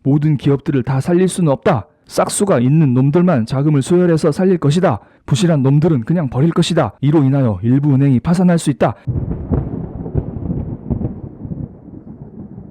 모든 기업들을 다 살릴 수는 없다. 싹수가 있는 놈들만 자금을 소열해서 살릴 것이다. 부실한 놈들은 그냥 버릴 것이다. 이로 인하여 일부 은행이 파산할 수 있다.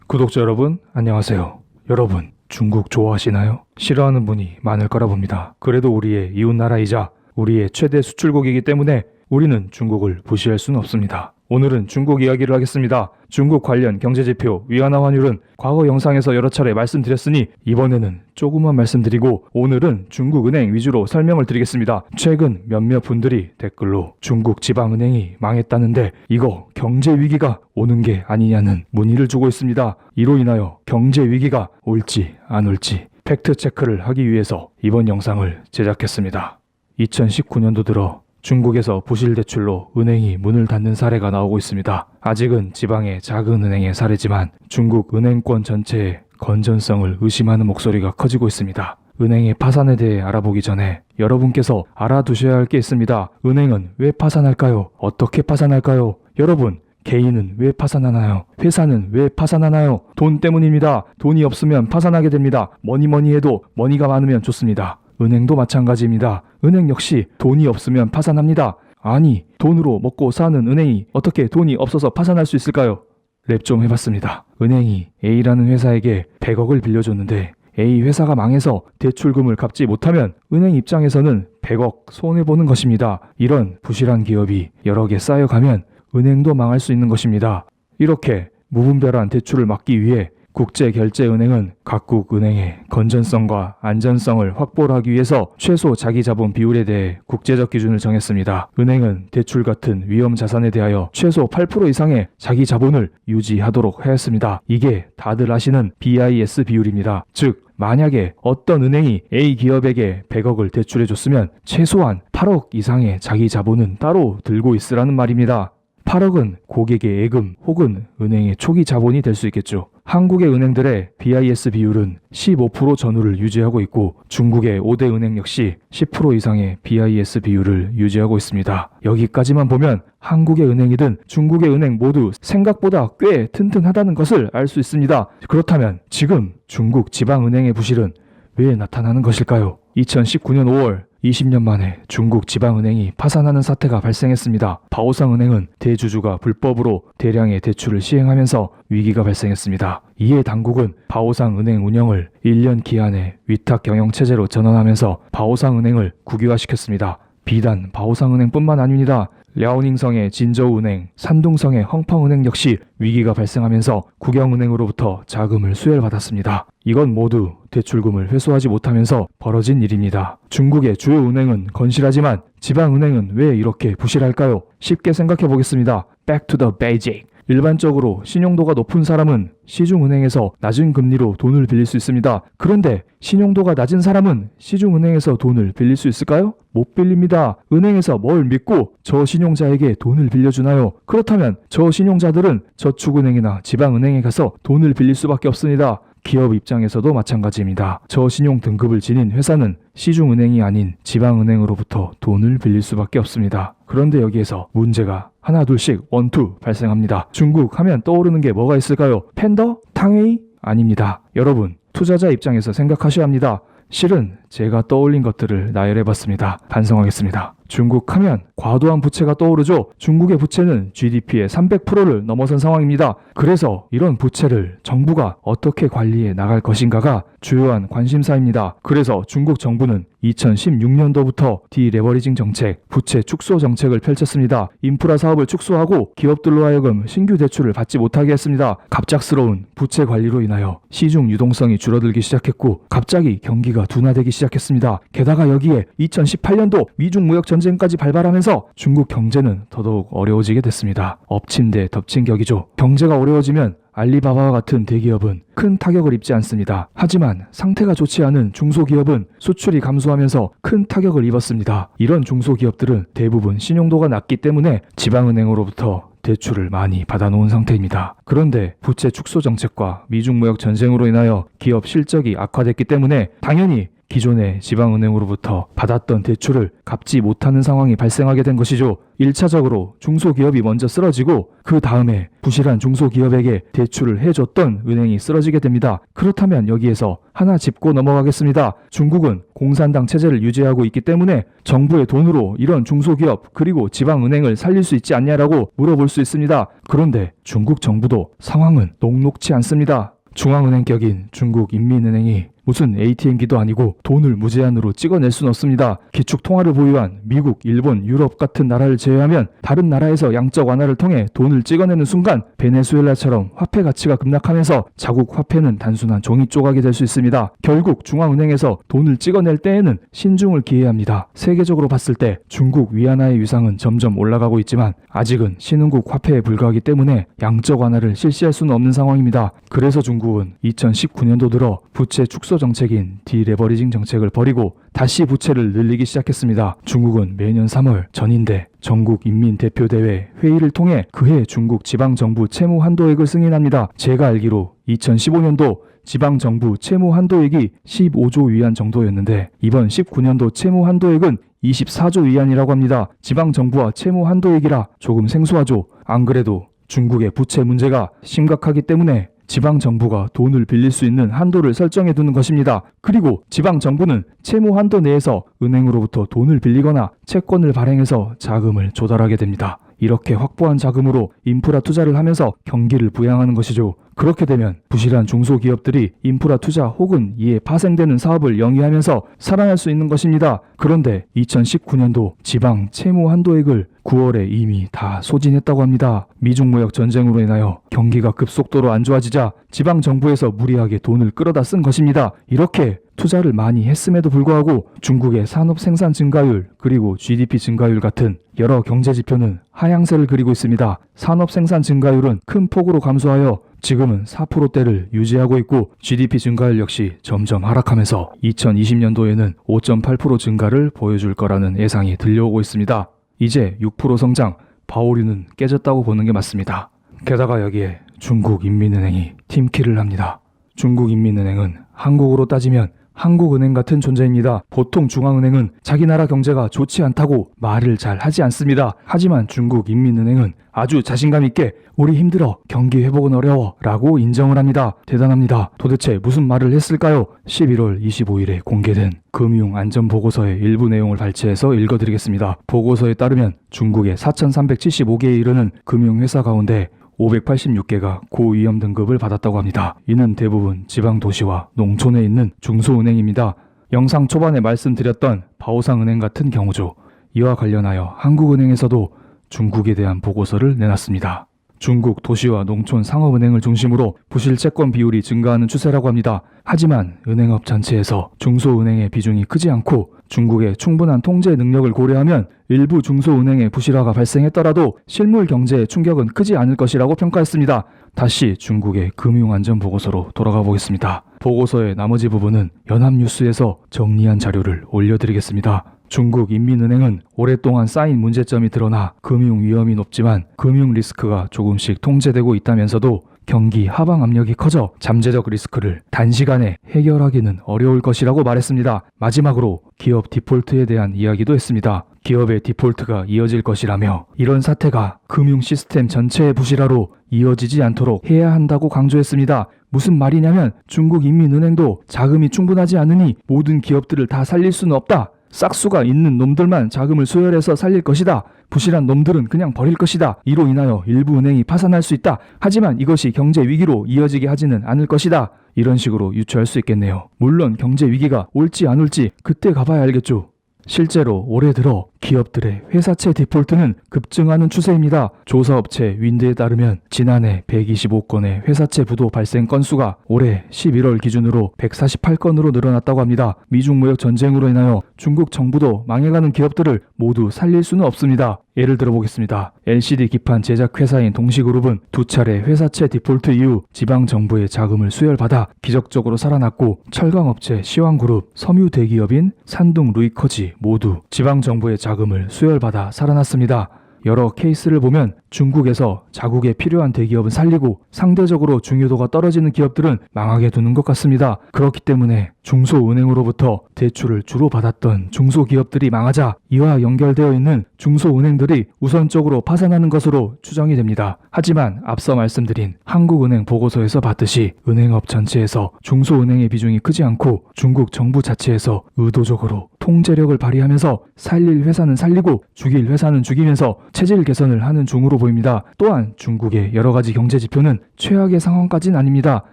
구독자 여러분, 안녕하세요. 여러분, 중국 좋아하시나요? 싫어하는 분이 많을 거라 봅니다. 그래도 우리의 이웃나라이자 우리의 최대 수출국이기 때문에 우리는 중국을 무시할 수는 없습니다. 오늘은 중국 이야기를 하겠습니다. 중국 관련 경제지표 위안화 환율은 과거 영상에서 여러 차례 말씀드렸으니 이번에는 조금만 말씀드리고 오늘은 중국은행 위주로 설명을 드리겠습니다. 최근 몇몇 분들이 댓글로 중국 지방은행이 망했다는데 이거 경제위기가 오는 게 아니냐는 문의를 주고 있습니다. 이로 인하여 경제위기가 올지 안 올지 팩트체크를 하기 위해서 이번 영상을 제작했습니다. 2019년도 들어 중국에서 부실 대출로 은행이 문을 닫는 사례가 나오고 있습니다. 아직은 지방의 작은 은행의 사례지만 중국 은행권 전체의 건전성을 의심하는 목소리가 커지고 있습니다. 은행의 파산에 대해 알아보기 전에 여러분께서 알아두셔야 할 게 있습니다. 은행은 왜 파산할까요? 어떻게 파산할까요? 여러분, 개인은 왜 파산하나요? 회사는 왜 파산하나요? 돈 때문입니다. 돈이 없으면 파산하게 됩니다. 뭐니 해도 머니가 많으면 좋습니다. 은행도 마찬가지입니다. 은행 역시 돈이 없으면 파산합니다. 아니, 돈으로 먹고 사는 은행이 어떻게 돈이 없어서 파산할 수 있을까요? 랩 좀 해봤습니다. 은행이 A라는 회사에게 100억을 빌려줬는데 A 회사가 망해서 대출금을 갚지 못하면 은행 입장에서는 100억 손해보는 것입니다. 이런 부실한 기업이 여러 개 쌓여가면 은행도 망할 수 있는 것입니다. 이렇게 무분별한 대출을 막기 위해 국제결제은행은 각국 은행의 건전성과 안전성을 확보를 하기 위해서 최소 자기자본 비율에 대해 국제적 기준을 정했습니다. 은행은 대출 같은 위험 자산에 대하여 최소 8% 이상의 자기자본을 유지하도록 하였습니다. 이게 다들 아시는 BIS 비율입니다. 즉, 만약에 어떤 은행이 A 기업에게 100억을 대출해줬으면 최소한 8억 이상의 자기자본은 따로 들고 있으라는 말입니다. 8억은 고객의 예금 혹은 은행의 초기 자본이 될 수 있겠죠. 한국의 은행들의 BIS 비율은 15% 전후를 유지하고 있고 중국의 5대 은행 역시 10% 이상의 BIS 비율을 유지하고 있습니다. 여기까지만 보면 한국의 은행이든 중국의 은행 모두 생각보다 꽤 튼튼하다는 것을 알 수 있습니다. 그렇다면 지금 중국 지방은행의 부실은 왜 나타나는 것일까요? 2019년 5월 20년 만에 중국 지방은행이 파산하는 사태가 발생했습니다. 바오상은행은 대주주가 불법으로 대량의 대출을 시행하면서 위기가 발생했습니다. 이에 당국은 바오상은행 운영을 1년 기한의 위탁 경영체제로 전환하면서 바오상은행을 국유화시켰습니다. 비단 바오상은행뿐만 아닙니다. 랴오닝성의 진저우은행, 산둥성의 헝펑은행 역시 위기가 발생하면서 국영은행으로부터 자금을 수혈받았습니다. 이건 모두 대출금을 회수하지 못하면서 벌어진 일입니다. 중국의 주요 은행은 건실하지만 지방은행은 왜 이렇게 부실할까요? 쉽게 생각해 보겠습니다. Back to the basic. 일반적으로 신용도가 높은 사람은 시중은행에서 낮은 금리로 돈을 빌릴 수 있습니다. 그런데 신용도가 낮은 사람은 시중은행에서 돈을 빌릴 수 있을까요? 못 빌립니다. 은행에서 뭘 믿고 저신용자에게 돈을 빌려주나요? 그렇다면 저신용자들은 저축은행이나 지방은행에 가서 돈을 빌릴 수밖에 없습니다. 기업 입장에서도 마찬가지입니다. 저신용 등급을 지닌 회사는 시중은행이 아닌 지방은행으로부터 돈을 빌릴 수밖에 없습니다. 그런데 여기에서 문제가 하나 둘씩 원투 발생합니다. 중국 하면 떠오르는 게 뭐가 있을까요? 팬더? 탕웨이? 아닙니다. 여러분, 투자자 입장에서 생각하셔야 합니다. 실은 제가 떠올린 것들을 나열해봤습니다. 반성하겠습니다. 중국 하면 과도한 부채가 떠오르죠. 중국의 부채는 GDP의 300%를 넘어선 상황입니다. 그래서 이런 부채를 정부가 어떻게 관리해 나갈 것인가가 주요한 관심사입니다. 그래서 중국 정부는 2016년도부터 디레버리징 정책, 부채 축소 정책을 펼쳤습니다. 인프라 사업을 축소하고 기업들로 하여금 신규 대출을 받지 못하게 했습니다. 갑작스러운 부채 관리로 인하여 시중 유동성이 줄어들기 시작했고 갑자기 경기가 둔화되기 시작했습니다. 게다가 여기에 2018년도 미중 무역 전쟁까지 발발하면서 중국 경제는 더더욱 어려워지게 됐습니다. 엎친 데 덮친 격이죠. 경제가 어려워지면 알리바바와 같은 대기업은 큰 타격을 입지 않습니다. 하지만 상태가 좋지 않은 중소기업은 수출이 감소하면서 큰 타격을 입었습니다. 이런 중소기업들은 대부분 신용도가 낮기 때문에 지방은행으로부터 대출을 많이 받아놓은 상태입니다. 그런데 부채 축소 정책과 미중 무역 전쟁으로 인하여 기업 실적이 악화됐기 때문에 당연히 기존의 지방은행으로부터 받았던 대출을 갚지 못하는 상황이 발생하게 된 것이죠. 1차적으로 중소기업이 먼저 쓰러지고 그 다음에 부실한 중소기업에게 대출을 해줬던 은행이 쓰러지게 됩니다. 그렇다면 여기에서 하나 짚고 넘어가겠습니다. 중국은 공산당 체제를 유지하고 있기 때문에 정부의 돈으로 이런 중소기업 그리고 지방은행을 살릴 수 있지 않냐라고 물어볼 수 있습니다. 그런데 중국 정부도 상황은 녹록치 않습니다. 중앙은행격인 중국인민은행이 무슨 ATM기도 아니고 돈을 무제한으로 찍어낼 수는 없습니다. 기축통화를 보유한 미국, 일본, 유럽 같은 나라를 제외하면 다른 나라에서 양적 완화를 통해 돈을 찍어내는 순간 베네수엘라처럼 화폐 가치가 급락하면서 자국 화폐는 단순한 종이 조각이 될 수 있습니다. 결국 중앙은행에서 돈을 찍어낼 때에는 신중을 기해야 합니다. 세계적으로 봤을 때 중국 위안화의 위상은 점점 올라가고 있지만 아직은 신흥국 화폐에 불과하기 때문에 양적 완화를 실시할 수는 없는 상황입니다. 그래서 중국은 2019년도 들어 부채 축소 정책인 디레버리징 정책을 버리고 다시 부채를 늘리기 시작했습니다. 중국은 매년 3월 전인대 전국인민대표대회 회의를 통해 그해 중국 지방정부 채무 한도액을 승인합니다. 제가 알기로 2015년도 지방정부 채무 한도액이 15조 위안 정도였는데 이번 19년도 채무 한도액은 24조 위안이라고 합니다. 지방정부와 채무 한도액이라 조금 생소하죠. 안 그래도 중국의 부채 문제가 심각하기 때문에 지방정부가 돈을 빌릴 수 있는 한도를 설정해 두는 것입니다. 그리고 지방정부는 채무 한도 내에서 은행으로부터 돈을 빌리거나 채권을 발행해서 자금을 조달하게 됩니다. 이렇게 확보한 자금으로 인프라 투자를 하면서 경기를 부양하는 것이죠. 그렇게 되면 부실한 중소기업들이 인프라 투자 혹은 이에 파생되는 사업을 영위하면서 살아날 수 있는 것입니다. 그런데 2019년도 지방 채무 한도액을 9월에 이미 다 소진했다고 합니다. 미중 무역 전쟁으로 인하여 경기가 급속도로 안 좋아지자 지방 정부에서 무리하게 돈을 끌어다 쓴 것입니다. 이렇게 투자를 많이 했음에도 불구하고 중국의 산업 생산 증가율 그리고 GDP 증가율 같은 여러 경제 지표는 하향세를 그리고 있습니다. 산업 생산 증가율은 큰 폭으로 감소하여 지금은 4%대를 유지하고 있고 GDP 증가율 역시 점점 하락하면서 2020년도에는 5.8% 증가를 보여줄 거라는 예상이 들려오고 있습니다. 이제 6% 성장, 바오류는 깨졌다고 보는 게 맞습니다. 게다가 여기에 중국인민은행이 팀키를 합니다. 중국인민은행은 한국으로 따지면 한국은행 같은 존재입니다. 보통 중앙은행은 자기 나라 경제가 좋지 않다고 말을 잘 하지 않습니다. 하지만 중국인민은행은 아주 자신감 있게 우리 힘들어, 경기 회복은 어려워 라고 인정을 합니다. 대단합니다. 도대체 무슨 말을 했을까요? 11월 25일에 공개된 금융안전보고서의 일부 내용을 발췌해서 읽어드리겠습니다. 보고서에 따르면 중국의 4,375개에 이르는 금융회사 가운데 586개가 고위험 등급을 받았다고 합니다. 이는 대부분 지방 도시와 농촌에 있는 중소은행입니다. 영상 초반에 말씀드렸던 바오상은행 같은 경우죠. 이와 관련하여 한국은행에서도 중국에 대한 보고서를 내놨습니다. 중국 도시와 농촌 상업은행을 중심으로 부실 채권 비율이 증가하는 추세라고 합니다. 하지만 은행업 전체에서 중소은행의 비중이 크지 않고 중국의 충분한 통제 능력을 고려하면 일부 중소은행의 부실화가 발생했더라도 실물 경제의 충격은 크지 않을 것이라고 평가했습니다. 다시 중국의 금융안전보고서로 돌아가 보겠습니다. 보고서의 나머지 부분은 연합뉴스에서 정리한 자료를 올려드리겠습니다. 중국인민은행은 오랫동안 쌓인 문제점이 드러나 금융 위험이 높지만 금융 리스크가 조금씩 통제되고 있다면서도 경기 하방 압력이 커져 잠재적 리스크를 단시간에 해결하기는 어려울 것이라고 말했습니다. 마지막으로 기업 디폴트에 대한 이야기도 했습니다. 기업의 디폴트가 이어질 것이라며 이런 사태가 금융 시스템 전체의 부실화로 이어지지 않도록 해야 한다고 강조했습니다. 무슨 말이냐면 중국인민은행도 자금이 충분하지 않으니 모든 기업들을 다 살릴 수는 없다. 싹수가 있는 놈들만 자금을 수혈해서 살릴 것이다. 부실한 놈들은 그냥 버릴 것이다. 이로 인하여 일부 은행이 파산할 수 있다. 하지만 이것이 경제 위기로 이어지게 하지는 않을 것이다. 이런 식으로 유추할 수 있겠네요. 물론 경제 위기가 올지 안 올지 그때 가봐야 알겠죠. 실제로 올해 들어 기업들의 회사채 디폴트는 급증하는 추세입니다. 조사업체 윈드에 따르면 지난해 125건의 회사채 부도 발생 건수가 올해 11월 기준으로 148건으로 늘어났다고 합니다. 미중 무역 전쟁으로 인하여 중국 정부도 망해가는 기업들을 모두 살릴 수는 없습니다. 예를 들어보겠습니다. LCD 기판 제작 회사인 동시그룹은 두 차례 회사채 디폴트 이후 지방 정부의 자금을 수혈받아 기적적으로 살아났고 철강업체 시황그룹, 섬유 대기업인 산둥 루이커지 모두 지방 정부의 자금을 수혈받아 살아났습니다. 여러 케이스를 보면 중국에서 자국에 필요한 대기업은 살리고 상대적으로 중요도가 떨어지는 기업들은 망하게 두는 것 같습니다. 그렇기 때문에 중소은행으로부터 대출을 주로 받았던 중소기업들이 망하자 이와 연결되어 있는 중소은행들이 우선적으로 파산하는 것으로 추정이 됩니다. 하지만 앞서 말씀드린 한국은행 보고서에서 봤듯이 은행업 전체에서 중소은행의 비중이 크지 않고 중국 정부 자체에서 의도적으로 통제력을 발휘하면서 살릴 회사는 살리고 죽일 회사는 죽이면서 체질 개선을 하는 중으로 보입니다. 또한 중국의 여러 가지 경제 지표는 최악의 상황까지는 아닙니다.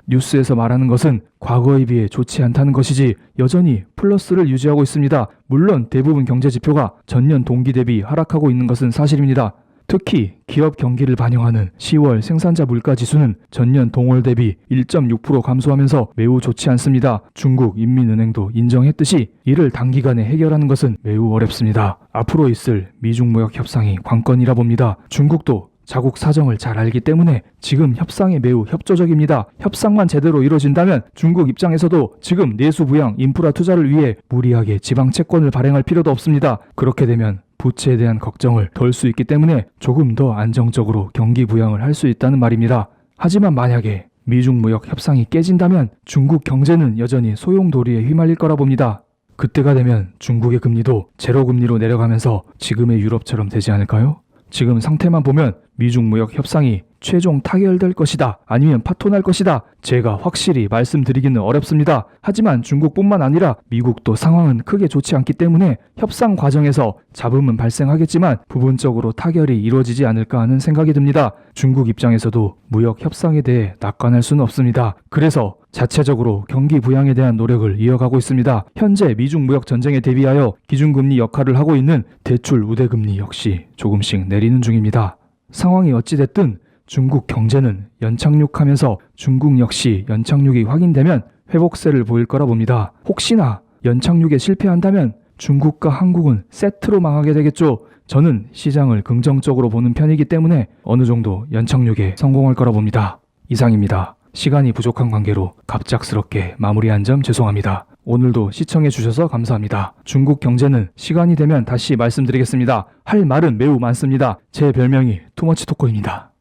뉴스에서 말하는 것은 과거에 비해 좋지 않다는 것이지 여전히 플러스를 유지하고 있습니다. 물론 대부분 경제 지표가 전년 동기 대비 하락하고 있는 것은 사실입니다. 특히 기업 경기를 반영하는 10월 생산자 물가 지수는 전년 동월 대비 1.6% 감소하면서 매우 좋지 않습니다. 중국 인민은행도 인정했듯이 이를 단기간에 해결하는 것은 매우 어렵습니다. 앞으로 있을 미중 무역 협상이 관건이라 봅니다. 중국도 자국 사정을 잘 알기 때문에 지금 협상에 매우 협조적입니다. 협상만 제대로 이루어진다면 중국 입장에서도 지금 내수 부양 인프라 투자를 위해 무리하게 지방 채권을 발행할 필요도 없습니다. 그렇게 되면 부채에 대한 걱정을 덜 수 있기 때문에 조금 더 안정적으로 경기 부양을 할 수 있다는 말입니다. 하지만 만약에 미중 무역 협상이 깨진다면 중국 경제는 여전히 소용돌이에 휘말릴 거라 봅니다. 그때가 되면 중국의 금리도 제로 금리로 내려가면서 지금의 유럽처럼 되지 않을까요? 지금 상태만 보면 미중 무역 협상이 최종 타결될 것이다 아니면 파토날 것이다 제가 확실히 말씀드리기는 어렵습니다. 하지만 중국뿐만 아니라 미국도 상황은 크게 좋지 않기 때문에 협상 과정에서 잡음은 발생하겠지만 부분적으로 타결이 이루어지지 않을까 하는 생각이 듭니다. 중국 입장에서도 무역 협상에 대해 낙관할 수는 없습니다. 그래서 자체적으로 경기 부양에 대한 노력을 이어가고 있습니다. 현재 미중 무역 전쟁에 대비하여 기준금리 역할을 하고 있는 대출 우대금리 역시 조금씩 내리는 중입니다. 상황이 어찌됐든 중국 경제는 연착륙하면서 중국 역시 연착륙이 확인되면 회복세를 보일 거라 봅니다. 혹시나 연착륙에 실패한다면 중국과 한국은 세트로 망하게 되겠죠. 저는 시장을 긍정적으로 보는 편이기 때문에 어느 정도 연착륙에 성공할 거라 봅니다. 이상입니다. 시간이 부족한 관계로 갑작스럽게 마무리한 점 죄송합니다. 오늘도 시청해주셔서 감사합니다. 중국 경제는 시간이 되면 다시 말씀드리겠습니다. 할 말은 매우 많습니다. 제 별명이 투머치 토커입니다.